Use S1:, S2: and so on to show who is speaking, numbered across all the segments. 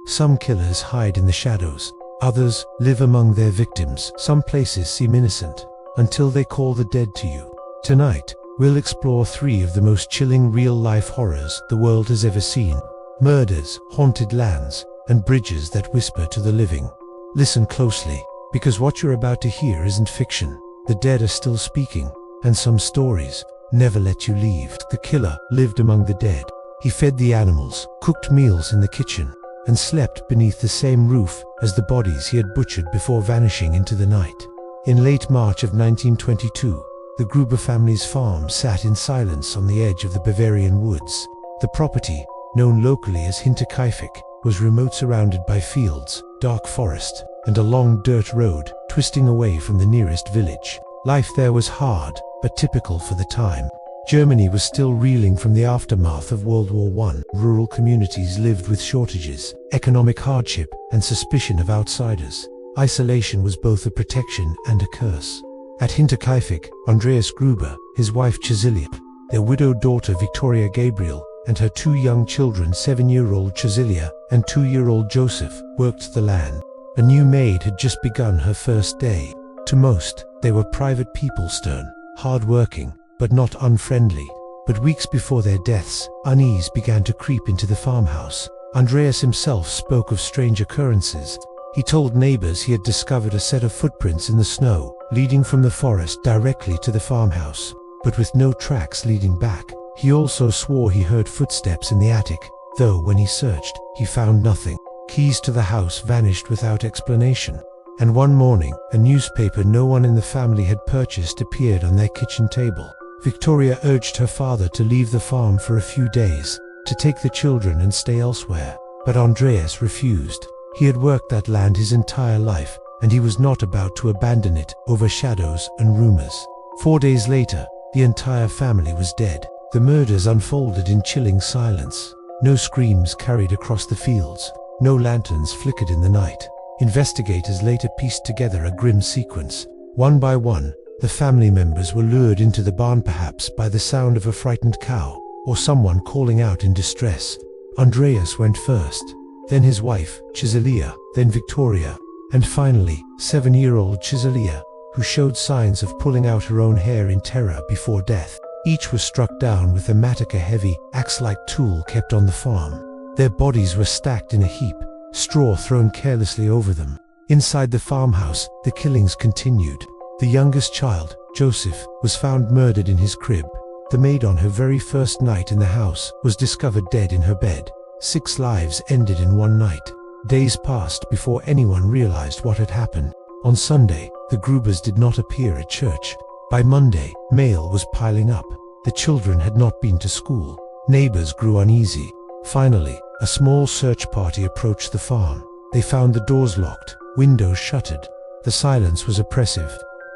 S1: Some killers hide in the shadows. Others live among their victims. Some places seem innocent until they call the dead to you. Tonight, we'll explore 3 of the most chilling real-life horrors the world has ever seen. Murders, haunted lands, and bridges that whisper to the living. Listen closely, because what you're about to hear isn't fiction. The dead are still speaking, and some stories never let you leave. The killer lived among the dead. He fed the animals, cooked meals in the kitchen, and slept beneath the same roof as the bodies he had butchered before vanishing into the night. In late March of 1922, the Gruber family's farm sat in silence on the edge of the Bavarian woods. The property, known locally as Hinterkaifeck, was remote, surrounded by fields, dark forest, and a long dirt road twisting away from the nearest village. Life there was hard, but typical for the time. Germany was still reeling from the aftermath of World War I. Rural communities lived with shortages, economic hardship, and suspicion of outsiders. Isolation was both a protection and a curse. At Hinterkaifeck, Andreas Gruber, his wife Cecilia, their widowed daughter Victoria Gabriel, and her 2 young children, 7-year-old Cecilia and 2-year-old Joseph, worked the land. A new maid had just begun her first day. To most, they were private people, stern, hard-working, but not unfriendly. But weeks before their deaths, unease began to creep into the farmhouse. Andreas himself spoke of strange occurrences. He told neighbors he had discovered a set of footprints in the snow, leading from the forest directly to the farmhouse, but with no tracks leading back. He also swore he heard footsteps in the attic, though when he searched, he found nothing. Keys to the house vanished without explanation. And one morning, a newspaper no one in the family had purchased appeared on their kitchen table. Victoria urged her father to leave the farm for a few days, to take the children and stay elsewhere. But Andreas refused. He had worked that land his entire life, and he was not about to abandon it over shadows and rumors. 4 days later, the entire family was dead. The murders unfolded in chilling silence. No screams carried across the fields. No lanterns flickered in the night. Investigators later pieced together a grim sequence. One by one, the family members were lured into the barn, perhaps by the sound of a frightened cow, or someone calling out in distress. Andreas went first, then his wife, Cecilia, then Victoria, and finally, 7-year-old Cecilia, who showed signs of pulling out her own hair in terror before death. Each was struck down with a mattock, a heavy, axe-like tool kept on the farm. Their bodies were stacked in a heap, straw thrown carelessly over them. Inside the farmhouse, the killings continued. The youngest child, Joseph, was found murdered in his crib. The maid, on her very first night in the house, was discovered dead in her bed. 6 lives ended in one night. Days passed before anyone realized what had happened. On Sunday, the Grubers did not appear at church. By Monday, mail was piling up. The children had not been to school. Neighbors grew uneasy. Finally, a small search party approached the farm. They found the doors locked, windows shuttered. The silence was oppressive.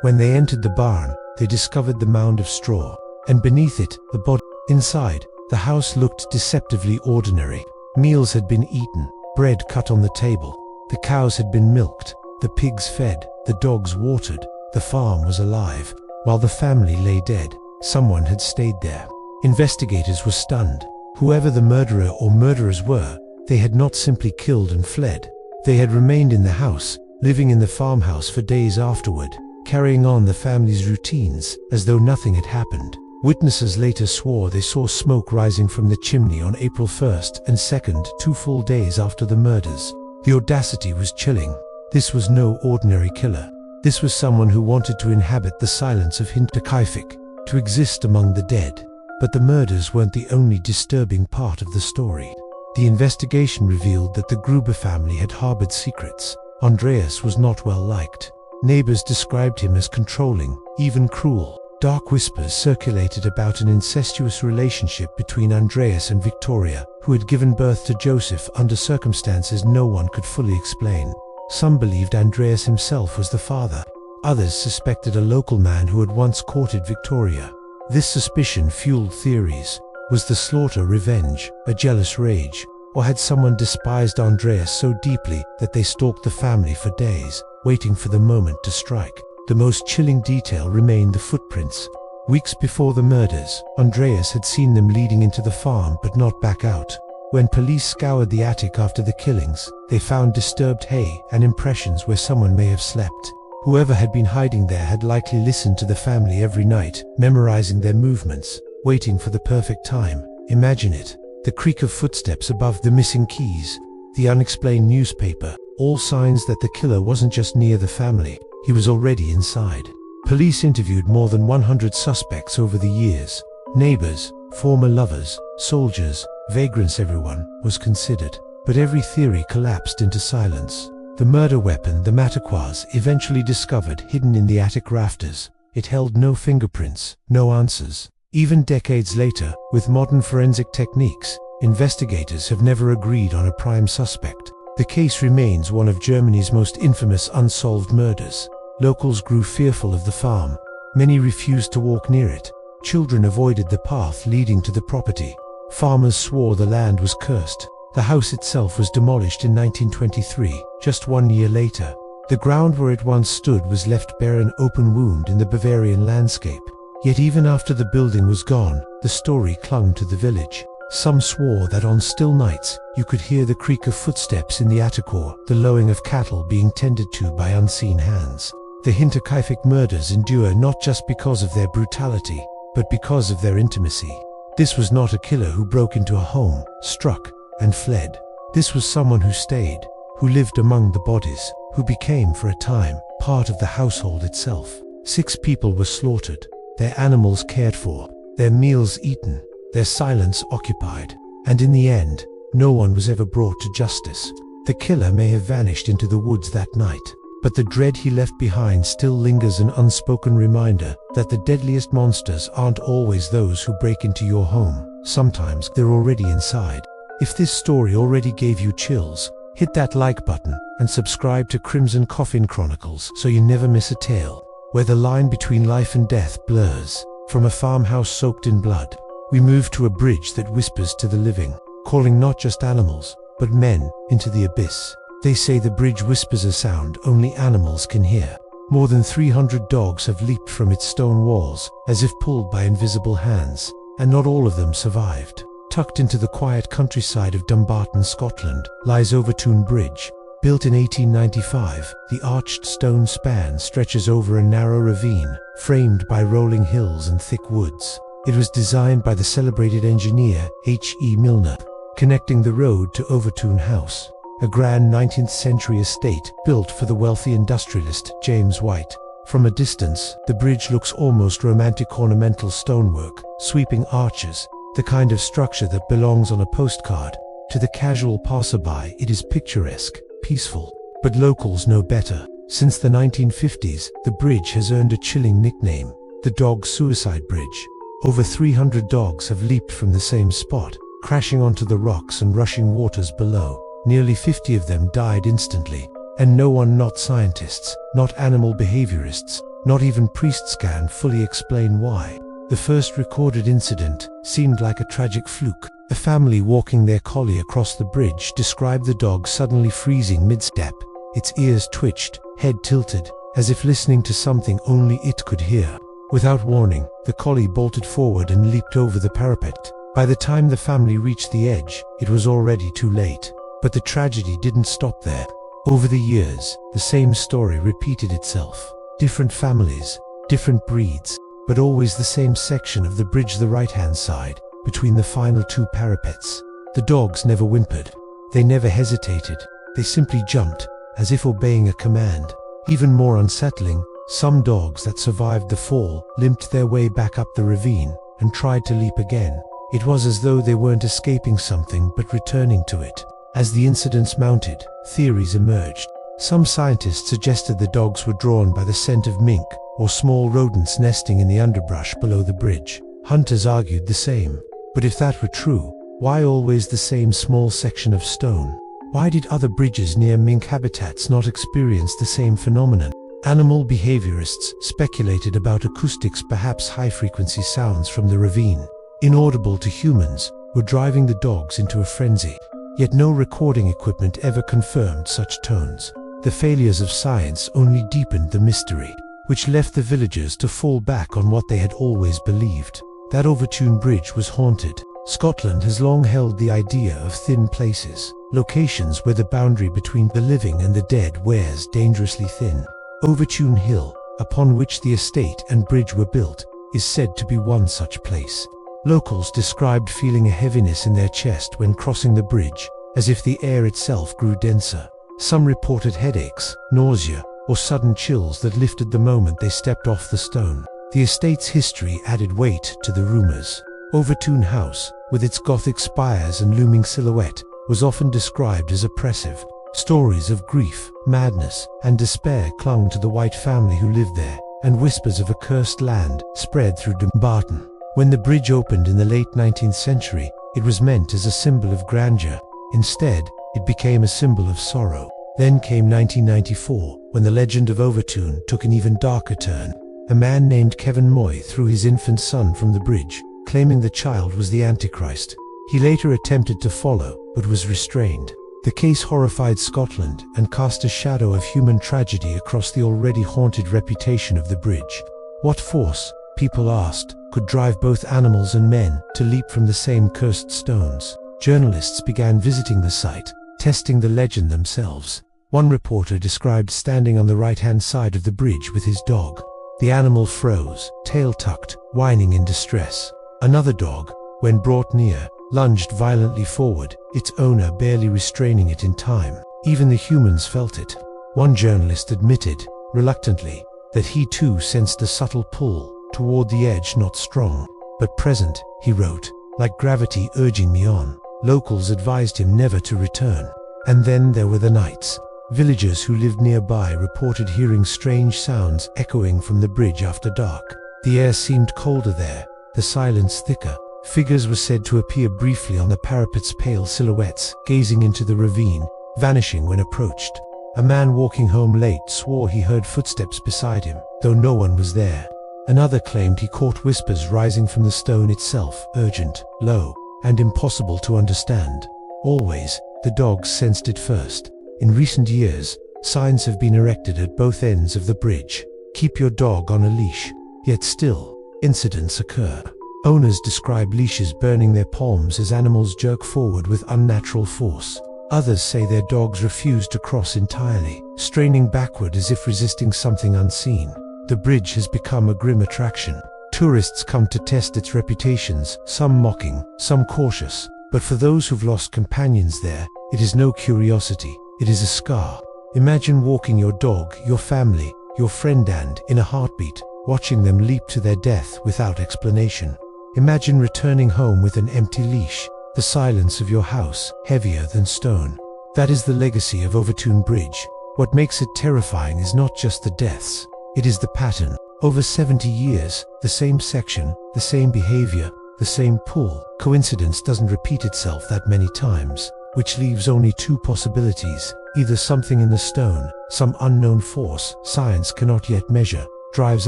S1: When they entered the barn, they discovered the mound of straw, and beneath it, the body. Inside, the house looked deceptively ordinary. Meals had been eaten, bread cut on the table. The cows had been milked, the pigs fed, the dogs watered. The farm was alive. While the family lay dead, someone had stayed there. Investigators were stunned. Whoever the murderer or murderers were, they had not simply killed and fled. They had remained in the house, living in the farmhouse for days afterward, carrying on the family's routines as though nothing had happened. Witnesses later swore they saw smoke rising from the chimney on April 1st and 2nd, 2 full days after the murders. The audacity was chilling. This was no ordinary killer. This was someone who wanted to inhabit the silence of Hinterkaifeck, to exist among the dead. But the murders weren't the only disturbing part of the story. The investigation revealed that the Gruber family had harbored secrets. Andreas was not well liked. Neighbors described him as controlling, even cruel. Dark whispers circulated about an incestuous relationship between Andreas and Victoria, who had given birth to Joseph under circumstances no one could fully explain. Some believed Andreas himself was the father. Others suspected a local man who had once courted Victoria. This suspicion fueled theories. Was the slaughter revenge, a jealous rage, or had someone despised Andreas so deeply that they stalked the family for days, waiting for the moment to strike? The most chilling detail remained the footprints. Weeks before the murders, Andreas had seen them leading into the farm but not back out. When police scoured the attic after the killings, they found disturbed hay and impressions where someone may have slept. Whoever had been hiding there had likely listened to the family every night, memorizing their movements, waiting for the perfect time. Imagine it. The creak of footsteps above the missing keys, the unexplained newspaper, all signs that the killer wasn't just near the family, he was already inside. Police interviewed more than 100 suspects over the years. Neighbors, former lovers, soldiers, vagrants, everyone was considered. But every theory collapsed into silence. The murder weapon, the mattoir, eventually discovered hidden in the attic rafters. It held no fingerprints, no answers. Even decades later, with modern forensic techniques, investigators have never agreed on a prime suspect. The case remains one of Germany's most infamous unsolved murders. Locals grew fearful of the farm. Many refused to walk near it. Children avoided the path leading to the property. Farmers swore the land was cursed. The house itself was demolished in 1923, just 1 year later. The ground where it once stood was left bare, an open wound in the Bavarian landscape. Yet even after the building was gone, the story clung to the village. Some swore that on still nights, you could hear the creak of footsteps in the attic or the lowing of cattle being tended to by unseen hands. The Hinterkaifeck murders endure not just because of their brutality, but because of their intimacy. This was not a killer who broke into a home, struck, and fled. This was someone who stayed, who lived among the bodies, who became, for a time, part of the household itself. 6 people were slaughtered, their animals cared for, their meals eaten, their silence occupied, and in the end, no one was ever brought to justice. The killer may have vanished into the woods that night, but the dread he left behind still lingers, an unspoken reminder that the deadliest monsters aren't always those who break into your home. Sometimes they're already inside. If this story already gave you chills, hit that like button and subscribe to Coffin Chronicles so you never miss a tale. Where the line between life and death blurs, from a farmhouse soaked in blood, we move to a bridge that whispers to the living, calling not just animals, but men into the abyss. They say the bridge whispers a sound only animals can hear. More than 300 dogs have leaped from its stone walls, as if pulled by invisible hands, and not all of them survived. Tucked into the quiet countryside of Dumbarton, Scotland, lies Overtoun Bridge. Built in 1895, the arched stone span stretches over a narrow ravine, framed by rolling hills and thick woods. It was designed by the celebrated engineer H.E. Milner, connecting the road to Overtoun House, a grand 19th century estate built for the wealthy industrialist James White. From a distance, the bridge looks almost romantic, ornamental stonework, sweeping arches, the kind of structure that belongs on a postcard. To the casual passerby, it is picturesque, peaceful. But locals know better. Since the 1950s, the bridge has earned a chilling nickname, the Dog Suicide Bridge. Over 300 dogs have leaped from the same spot, crashing onto the rocks and rushing waters below. Nearly 50 of them died instantly, and no one, not scientists, not animal behaviorists, not even priests, can fully explain why. The first recorded incident seemed like a tragic fluke. A family walking their collie across the bridge described the dog suddenly freezing mid-step. Its ears twitched, head tilted, as if listening to something only it could hear. Without warning, the collie bolted forward and leaped over the parapet. By the time the family reached the edge, it was already too late. But the tragedy didn't stop there. Over the years, the same story repeated itself. Different families, different breeds, but always the same section of the bridge, the right-hand side, between the final 2 parapets. The dogs never whimpered. They never hesitated. They simply jumped, as if obeying a command. Even more unsettling, some dogs that survived the fall limped their way back up the ravine and tried to leap again. It was as though they weren't escaping something but returning to it. As the incidents mounted, theories emerged. Some scientists suggested the dogs were drawn by the scent of mink or small rodents nesting in the underbrush below the bridge. Hunters argued the same. But if that were true, why always the same small section of stone? Why did other bridges near mink habitats not experience the same phenomenon? Animal behaviorists speculated about acoustics, perhaps high-frequency sounds from the ravine, inaudible to humans, were driving the dogs into a frenzy. Yet no recording equipment ever confirmed such tones. The failures of science only deepened the mystery, which left the villagers to fall back on what they had always believed, that Overtoun Bridge was haunted. Scotland has long held the idea of thin places, locations where the boundary between the living and the dead wears dangerously thin. Overtoun Hill, upon which the estate and bridge were built, is said to be one such place. Locals described feeling a heaviness in their chest when crossing the bridge, as if the air itself grew denser. Some reported headaches, nausea, or sudden chills that lifted the moment they stepped off the stone. The estate's history added weight to the rumors. Overtoun House, with its Gothic spires and looming silhouette, was often described as oppressive. Stories of grief, madness, and despair clung to the white family who lived there, and whispers of a cursed land spread through Dumbarton. When the bridge opened in the late 19th century, it was meant as a symbol of grandeur. Instead, it became a symbol of sorrow. Then came 1994, when the legend of Overtoun took an even darker turn. A man named Kevin Moy threw his infant son from the bridge, claiming the child was the Antichrist. He later attempted to follow, but was restrained. The case horrified Scotland and cast a shadow of human tragedy across the already haunted reputation of the bridge. What force, people asked, could drive both animals and men to leap from the same cursed stones? Journalists began visiting the site, testing the legend themselves. One reporter described standing on the right-hand side of the bridge with his dog. The animal froze, tail tucked, whining in distress. Another dog, when brought near, lunged violently forward, its owner barely restraining it in time. Even the humans felt it. One journalist admitted, reluctantly, that he too sensed a subtle pull toward the edge, not strong, but present, he wrote, like gravity urging me on. Locals advised him never to return. And then there were the nights. Villagers who lived nearby reported hearing strange sounds echoing from the bridge after dark. The air seemed colder there, the silence thicker. Figures were said to appear briefly on the parapet's, pale silhouettes, gazing into the ravine, vanishing when approached. A man walking home late swore he heard footsteps beside him, though no one was there. Another claimed he caught whispers rising from the stone itself, urgent, low, and impossible to understand. Always, the dogs sensed it first. In recent years, signs have been erected at both ends of the bridge. Keep your dog on a leash. Yet still, incidents occur. Owners describe leashes burning their palms as animals jerk forward with unnatural force. Others say their dogs refuse to cross entirely, straining backward as if resisting something unseen. The bridge has become a grim attraction. Tourists come to test its reputations, some mocking, some cautious. But for those who've lost companions there, it is no curiosity, it is a scar. Imagine walking your dog, your family, your friend, and, in a heartbeat, watching them leap to their death without explanation. Imagine returning home with an empty leash, the silence of your house, heavier than stone. That is the legacy of Overtoun Bridge. What makes it terrifying is not just the deaths, it is the pattern. Over 70 years, the same section, the same behavior, the same pull. Coincidence doesn't repeat itself that many times, which leaves only two possibilities. Either something in the stone, some unknown force science cannot yet measure, drives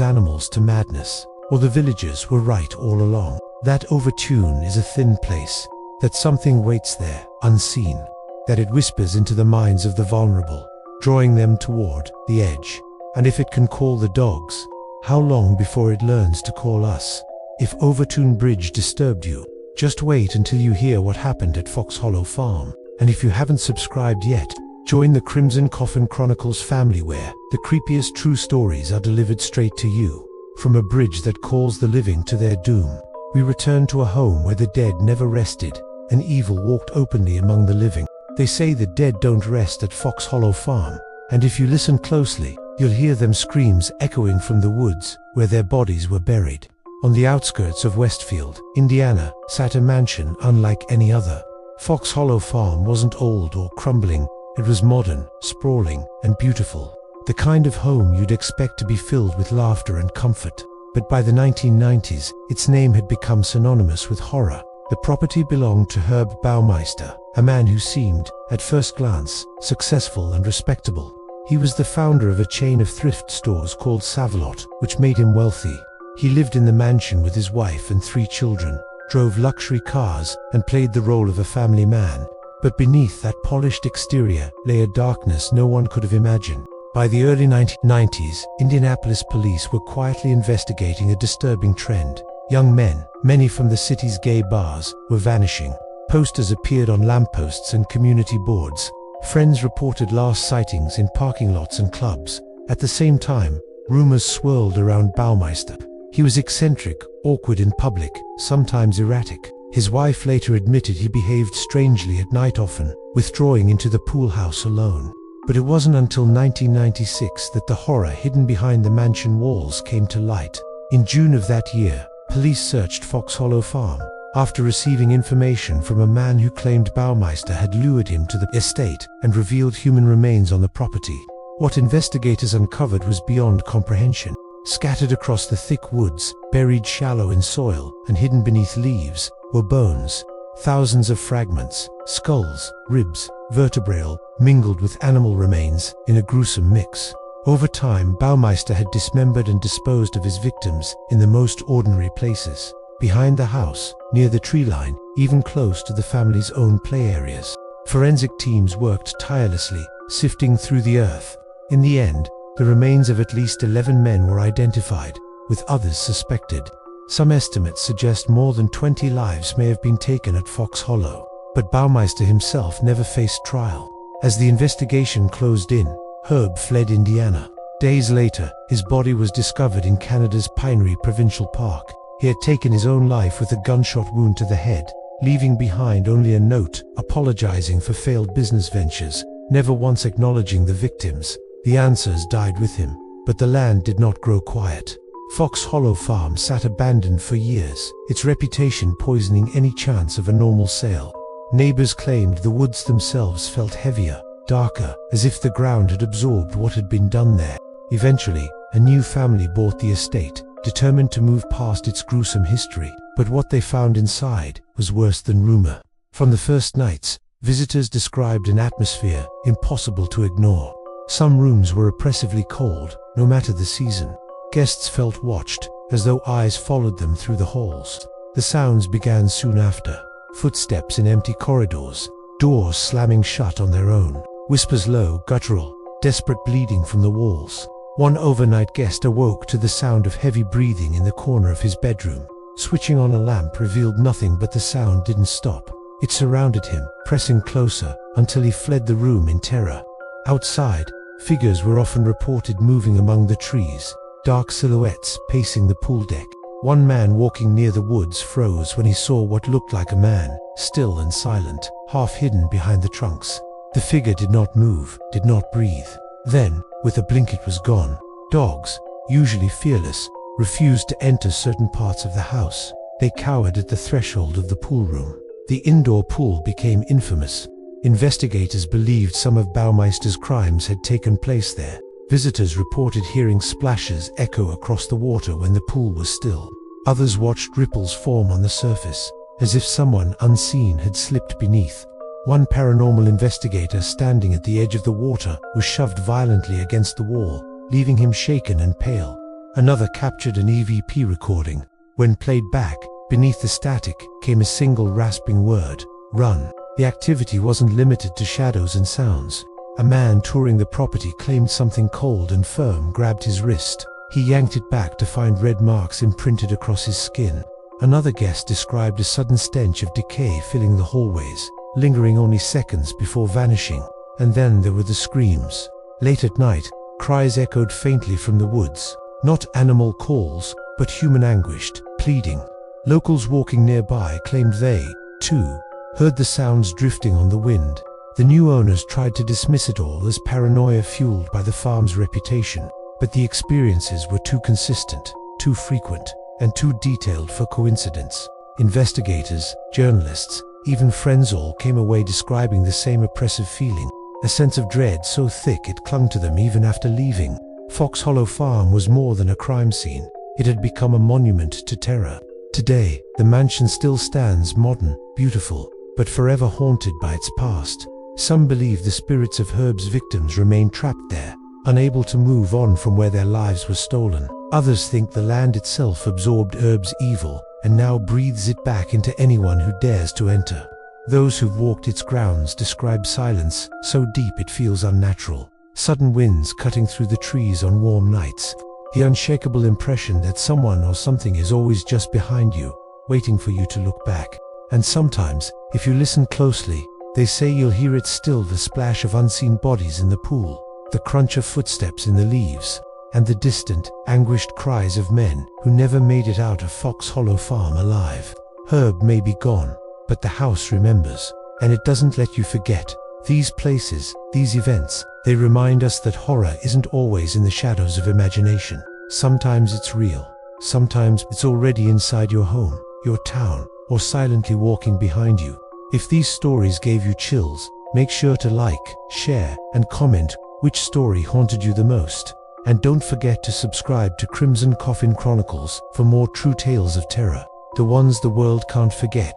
S1: animals to madness, or the villagers were right all along. That Overtoun is a thin place, that something waits there, unseen, that it whispers into the minds of the vulnerable, drawing them toward the edge. And if it can call the dogs, how long before it learns to call us? If Overtoun Bridge disturbed you, just wait until you hear what happened at Fox Hollow Farm. And if you haven't subscribed yet, join the Crimson Coffin Chronicles family, where the creepiest true stories are delivered straight to you. From a bridge that calls the living to their doom, we return to a home where the dead never rested, and evil walked openly among the living. They say the dead don't rest at Fox Hollow Farm, and if you listen closely, you'll hear them screams echoing from the woods where their bodies were buried. On the outskirts of Westfield, Indiana, sat a mansion unlike any other. Fox Hollow Farm wasn't old or crumbling, it was modern, sprawling, and beautiful. The kind of home you'd expect to be filled with laughter and comfort. But by the 1990s, its name had become synonymous with horror. The property belonged to Herb Baumeister, a man who seemed, at first glance, successful and respectable. He was the founder of a chain of thrift stores called Savalot, which made him wealthy. He lived in the mansion with his wife and 3 children, drove luxury cars, and played the role of a family man. But beneath that polished exterior lay a darkness no one could have imagined. By the early 1990s, Indianapolis police were quietly investigating a disturbing trend. Young men, many from the city's gay bars, were vanishing. Posters appeared on lampposts and community boards. Friends reported last sightings in parking lots and clubs. At the same time, rumors swirled around Baumeister. He was eccentric, awkward in public, sometimes erratic. His wife later admitted he behaved strangely at night, often withdrawing into the pool house alone. But it wasn't until 1996 that the horror hidden behind the mansion walls came to light. In June of that year, police searched Fox Hollow Farm after receiving information from a man who claimed Baumeister had lured him to the estate and revealed human remains on the property. What investigators uncovered was beyond comprehension. Scattered across the thick woods, buried shallow in soil and hidden beneath leaves, were bones. Thousands of fragments, skulls, ribs, vertebrae, mingled with animal remains in a gruesome mix. Over time, Baumeister had dismembered and disposed of his victims in the most ordinary places. Behind the house, near the tree line, even close to the family's own play areas. Forensic teams worked tirelessly, sifting through the earth. In the end, the remains of at least 11 men were identified, with others suspected. Some estimates suggest more than 20 lives may have been taken at Fox Hollow, but Baumeister himself never faced trial. As the investigation closed in, Herb fled Indiana. Days later, his body was discovered in Canada's Pinery Provincial Park. He had taken his own life with a gunshot wound to the head, leaving behind only a note apologizing for failed business ventures, never once acknowledging the victims. The answers died with him, but the land did not grow quiet. Fox Hollow Farm sat abandoned for years, its reputation poisoning any chance of a normal sale. Neighbors claimed the woods themselves felt heavier, darker, as if the ground had absorbed what had been done there. Eventually, a new family bought the estate, determined to move past its gruesome history, but what they found inside was worse than rumor. From the first nights, visitors described an atmosphere impossible to ignore. Some rooms were oppressively cold, no matter the season. Guests felt watched, as though eyes followed them through the halls. The sounds began soon after. Footsteps in empty corridors, doors slamming shut on their own, whispers low, guttural, desperate bleeding from the walls. One overnight guest awoke to the sound of heavy breathing in the corner of his bedroom. Switching on a lamp revealed nothing, but the sound didn't stop. It surrounded him, pressing closer, until he fled the room in terror. Outside, figures were often reported moving among the trees, dark silhouettes pacing the pool deck. One man walking near the woods froze when he saw what looked like a man, still and silent, half hidden behind the trunks. The figure did not move, did not breathe. Then, with a blink, it was gone. Dogs, usually fearless, refused to enter certain parts of the house. They cowered at the threshold of the pool room. The indoor pool became infamous. Investigators believed some of Baumeister's crimes had taken place there. Visitors reported hearing splashes echo across the water when the pool was still. Others watched ripples form on the surface, as if someone unseen had slipped beneath. One paranormal investigator standing at the edge of the water was shoved violently against the wall, leaving him shaken and pale. Another captured an EVP recording. When played back, beneath the static came a single rasping word: "Run." The activity wasn't limited to shadows and sounds. A man touring the property claimed something cold and firm grabbed his wrist. He yanked it back to find red marks imprinted across his skin. Another guest described a sudden stench of decay filling the hallways, lingering only seconds before vanishing. And then there were the screams. Late at night, cries echoed faintly from the woods. Not animal calls, but human anguish, pleading. Locals walking nearby claimed they, too, heard the sounds drifting on the wind. The new owners tried to dismiss it all as paranoia fueled by the farm's reputation, but the experiences were too consistent, too frequent, and too detailed for coincidence. Investigators, journalists, even friends all came away describing the same oppressive feeling, a sense of dread so thick it clung to them even after leaving. Fox Hollow Farm was more than a crime scene. It had become a monument to terror. Today, the mansion still stands modern, beautiful, but forever haunted by its past. Some believe the spirits of Herb's victims remain trapped there, unable to move on from where their lives were stolen. Others think the land itself absorbed Herb's evil and now breathes it back into anyone who dares to enter. Those who've walked its grounds describe silence so deep it feels unnatural. Sudden winds cutting through the trees on warm nights. The unshakable impression that someone or something is always just behind you, waiting for you to look back. And sometimes, if you listen closely, they say you'll hear it still, the splash of unseen bodies in the pool, the crunch of footsteps in the leaves, and the distant, anguished cries of men who never made it out of Fox Hollow Farm alive. Herb may be gone, but the house remembers, and it doesn't let you forget. These places, these events, they remind us that horror isn't always in the shadows of imagination. Sometimes it's real. Sometimes it's already inside your home, your town, or silently walking behind you. If these stories gave you chills, make sure to like, share, and comment which story haunted you the most. And don't forget to subscribe to Crimson Coffin Chronicles for more true tales of terror, the ones the world can't forget.